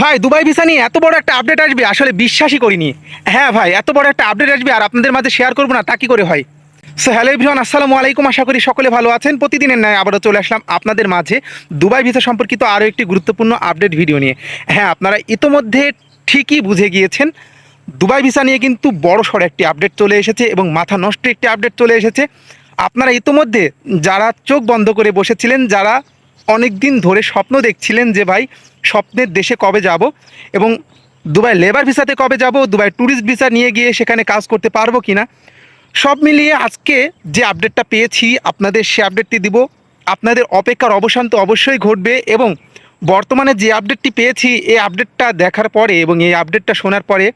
ভাই Dubai visa নিয়ে এত বড় একটা আপডেট আসবে আসলে বিশ্বাসই করিনি। হ্যাঁ ভাই, এত বড় একটা আপডেট আসবে আর আপনাদের মাঝে শেয়ার করবো না তা কি করে হয়। সো হ্যালো এভরিওয়ান, আসসালামু আলাইকুম। আশা করি সকলে ভালো আছেন। প্রতিদিনের ন্যায় আবারও চলে আসলাম আপনাদের মাঝে দুবাই ভিসা সম্পর্কিত আরও একটি গুরুত্বপূর্ণ আপডেট ভিডিও নিয়ে। হ্যাঁ, আপনারা ইতোমধ্যে ঠিকই বুঝে গিয়েছেন, দুবাই ভিসা নিয়ে কিন্তু বড় সড় একটি আপডেট চলে এসেছে এবং মাথা নষ্ট একটি আপডেট চলে এসেছে। আপনারা ইতোমধ্যে যারা চোখ বন্ধ করে বসেছিলেন, যারা অনেক দিন ধরে স্বপ্ন দেখছিলেন যে ভাই স্বপ্নের দেশে কবে যাব এবং দুবাই লেবার ভিসাতে কবে যাব, দুবাই ট্যুরিস্ট ভিসা নিয়ে গিয়ে সেখানে কাজ করতে পারবো কিনা, সব মিলিয়ে আজকে যে আপডেটটা পেয়েছি আপনাদের সে আপডেটটি দিব। আপনাদের অপেক্ষার অবসান তো অবশ্যই ঘটবে এবং বর্তমানে যে আপডেটটি পেয়েছি এই আপডেটটা দেখার পরে এবং এই আপডেটটা শোনার পরে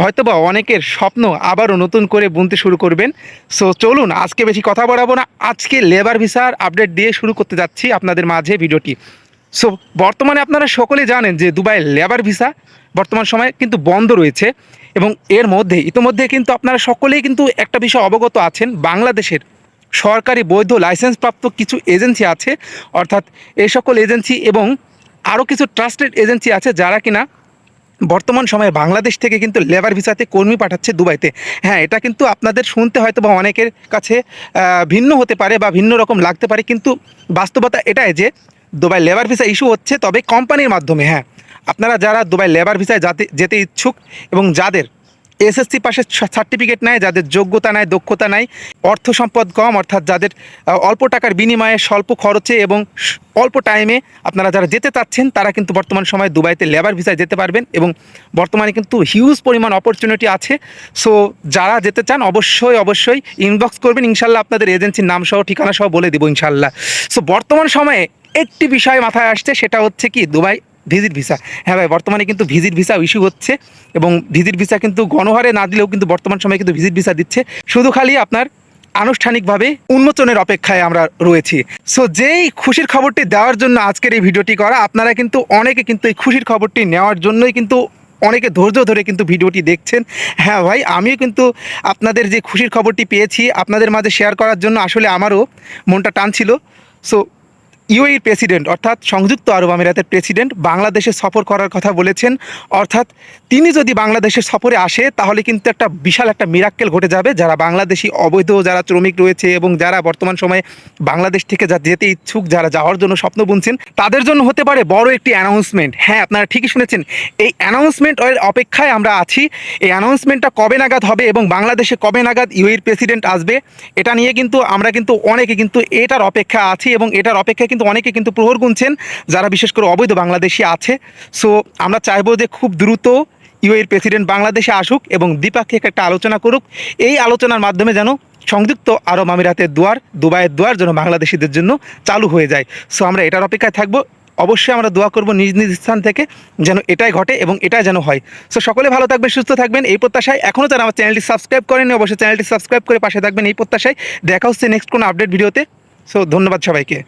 হয়তোবা অনেকের স্বপ্ন আবারও নতুন করে বুনতে শুরু করবেন। সো চলুন আজকে বেশি কথা বাড়াবো না, আজকে লেবার ভিসার আপডেট দিয়ে শুরু করতে যাচ্ছি আপনাদের মাঝে ভিডিওটি। সো বর্তমানে আপনারা সকলে জানেন যে দুবাই লেবার ভিসা বর্তমান সময়ে কিন্তু বন্ধ রয়েছে এবং এর মধ্যে ইতিমধ্যে কিন্তু আপনারা সকলেই কিন্তু একটা বিষয় অবগত আছেন, বাংলাদেশের সরকারি বৈধ লাইসেন্সপ্রাপ্ত কিছু এজেন্সি আছে, অর্থাৎ এই সকল এজেন্সি এবং আরও কিছু ট্রাস্টেড এজেন্সি আছে যারা কিনা বর্তমান সময়ে বাংলাদেশ থেকে কিন্তু লেবার ভিসাতে কর্মী পাঠাচ্ছে দুবাইতে। হ্যাঁ, এটা কিন্তু আপনাদের শুনতে হয়তো বা অনেকের কাছে ভিন্ন হতে পারে বা ভিন্ন রকম লাগতে পারে, কিন্তু বাস্তবতা এটাই যে দুবাই লেবার ভিসা ইস্যু হচ্ছে, তবে কোম্পানির মাধ্যমে। হ্যাঁ, আপনারা যারা দুবাই লেবার ভিসায় যেতে ইচ্ছুক এবং যাদের এসএসসি পাশের সার্টিফিকেট নাই, যাদের যোগ্যতা নাই, দক্ষতা নাই, অর্থ সম্পদ কম, অর্থাৎ যাদের অল্প টাকার বিনিময়ে স্বল্প খরচে এবং অল্প টাইমে আপনারা যারা যেতে চাচ্ছেন তারা কিন্তু বর্তমান সময়ে দুবাইতে লেবার ভিসায় যেতে পারবেন এবং বর্তমানে কিন্তু হিউজ পরিমাণ অপরচুনিটি আছে। সো যারা যেতে চান অবশ্যই ইনবক্স করবেন, ইনশাল্লাহ আপনাদের এজেন্সির নাম সহ ঠিকানা সহ বলে দেবো ইনশাল্লাহ। সো বর্তমান সময়ে একটি বিষয় মাথায় আসছে, সেটা হচ্ছে কি দুবাই ভিজিট ভিসা। হ্যাঁ ভাই, বর্তমানে কিন্তু ভিজিট ভিসা ইস্যু হচ্ছে এবং ভিজিট ভিসা কিন্তু গণহারে না দিলেও কিন্তু বর্তমান সময়ে কিন্তু ভিজিট ভিসা দিচ্ছে, শুধু খালি আপনার আনুষ্ঠানিকভাবে উন্মোচনের অপেক্ষায় আমরা রয়েছি। সো যেই খুশির খবরটি দেওয়ার জন্য আজকের এই ভিডিওটি করা, আপনারা কিন্তু অনেকে কিন্তু এই খুশির খবরটি নেওয়ার জন্যই কিন্তু অনেকে ধৈর্য ধরে কিন্তু ভিডিওটি দেখছেন। হ্যাঁ ভাই, আমিও কিন্তু আপনাদের যে খুশির খবরটি পেয়েছি আপনাদের মাঝে শেয়ার করার জন্য আসলে আমারও মনটা টানছিল। সো ইউএইর প্রেসিডেন্ট অর্থাৎ সংযুক্ত আরব আমিরাতের প্রেসিডেন্ট বাংলাদেশে সফর করার কথা বলেছেন, অর্থাৎ তিনি যদি বাংলাদেশে সফরে আসে তাহলে কিন্তু একটা বিশাল একটা মিরাক্কেল ঘটে যাবে। যারা বাংলাদেশি অবৈধ যারা শ্রমিক রয়েছে এবং যারা বর্তমান সময়ে বাংলাদেশ থেকে যেতে ইচ্ছুক, যারা যাওয়ার জন্য স্বপ্ন বুনছেন, তাদের জন্য হতে পারে বড় একটি অ্যানাউন্সমেন্ট। হ্যাঁ, আপনারা ঠিকই শুনেছেন, এই অ্যানাউন্সমেন্টের অপেক্ষায় আমরা আছি। এই অ্যানাউন্সমেন্টটা কবে নাগাদ হবে এবং বাংলাদেশে কবে নাগাদ ইউএইর প্রেসিডেন্ট আসবে, এটা নিয়ে কিন্তু আমরা কিন্তু অনেকে কিন্তু এটার অপেক্ষা আছি এবং এটার অপেক্ষায় কিন্তু অনেকে কিন্তু প্রহর গুনছেন যারা বিশেষ করে অবৈধ বাংলাদেশি আছে। সো আমরা চাইবো যে খুব দ্রুত ইউএইর প্রেসিডেন্ট বাংলাদেশে আসুক এবং দ্বিপাক্ষিক একটা আলোচনা করুক। এই আলোচনার মাধ্যমে যেন সংযুক্ত আরব আমিরাতের দুয়ার, দুবাইয়ের দুয়ার যেন বাংলাদেশিদের জন্য চালু হয়ে যায়। সো আমরা এটার অপেক্ষায় থাকবো। অবশ্যই আমরা দোয়া করব নিজ নিজ স্থান থেকে যেন এটাই ঘটে এবং এটাই যেন হয়। সো সকলে ভালো থাকবেন, সুস্থ থাকবেন এই প্রত্যাশায়। এখনও যারা আমার চ্যানেলটি সাবস্ক্রাইব করেনি অবশ্যই চ্যানেলটি সাবস্ক্রাইব করে পাশে থাকবেন এই প্রত্যাশায়। দেখা হচ্ছে নেক্সট কোনো আপডেট ভিডিওতে। সো ধন্যবাদ সবাইকে।